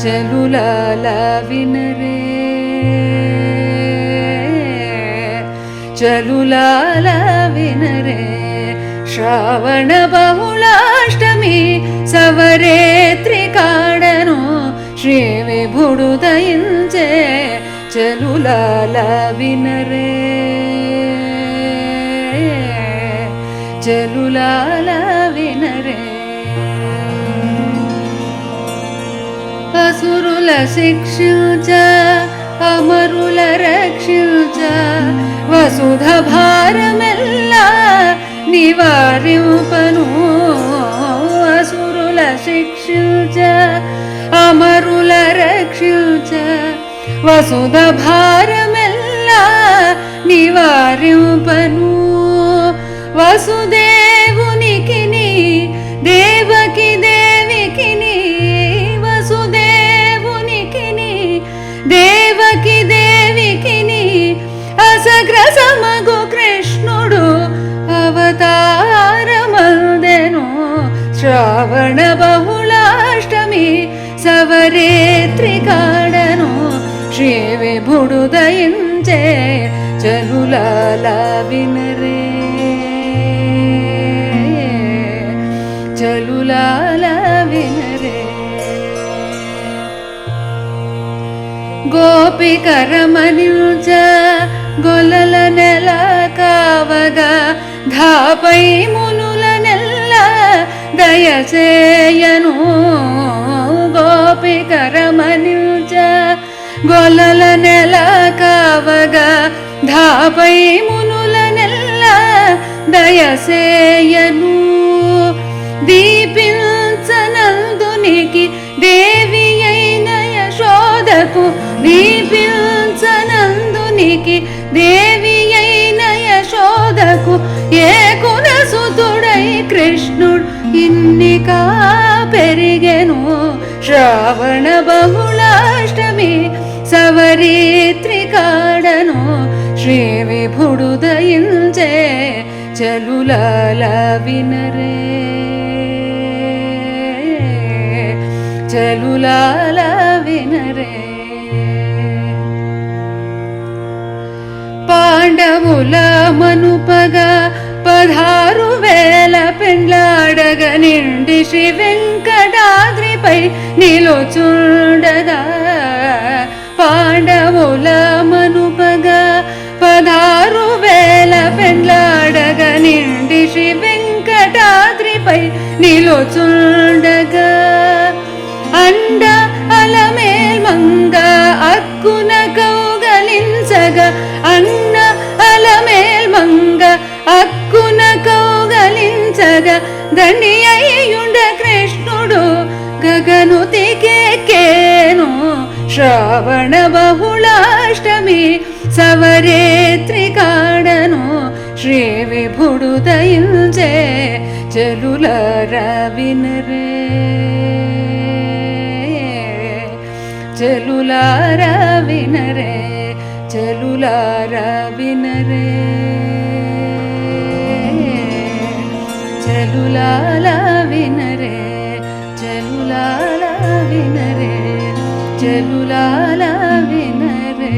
చెలులాల వినరే చెలులాల వినరే శ్రావణ బహుళాష్టమి సవరేత్రి కాడను శ్రీ విభుడు దయించే చెలులాల వినరే చెలులాల వినరే అసురుల శిక్షించ అమరుల రక్షించ వసుధ భారమెల్లా నివారింపను అసురుల శిక్షించ అమరుల రక్షించ వసుధ భారమెల్లా నివారింపను వసుదేవునికిని దేవకి దేవికిని వసుదేవునికిని దేవకి దేవికిని అసగ్రసమగు కృష్ణుడు అవతారమందెను శ్రావణ బహుళాష్టమి సవరేత్రి కాడను శ్రీ విభుడు దయించే చెలులాల వినరే చెలులాల వినరే గోపికరమనిల్చ గొల్లల నెల కావగా ధాపై మునుల నెల్ల దయచేయను గోపికరమనిల్చ గొల్లల నెల కావగా ధాపై మునుల నెల్ల దయచేయను దీపించనందునికి దేవి అయిన యశోదకు దీపించనందునికి దేవి అయిన యశోదకు ఏకున సుతుడై కృష్ణుడు ఇన్నికా పెరిగెను శ్రావణ బహుళాష్టమి సవరేత్రి కాడను శ్రీ విభుడు దయించే చెలులాల వినరే చెలులాల వినరే పాండవుల మనుపగా 16,000 పెండ్లాడగ నిండి శ్రీ వెంకటాద్రిపై నిలుచుండగా పాండవుల మనుపగా 16,000 పెండ్లాడగ నిండి శ్రీ వెంకటాద్రిపై నిలుచుండగా అండ అలమేల్ మంగ అక్కున కౌగలించగా అన్న అలమేల్ మంగ అక్కున కౌగలించగా గణి అయ్యుండ కృష్ణుడు గగనుతికెక్కెను శ్రావణ బహుళాష్టమి సవరేత్రి కాడను శ్రీ విభుడు దయించే చెలులార వినరే చెలులార వినరే చెలులార వినరే చెలులాల వినరే చెలులాల వినరే చెలులాల వినరే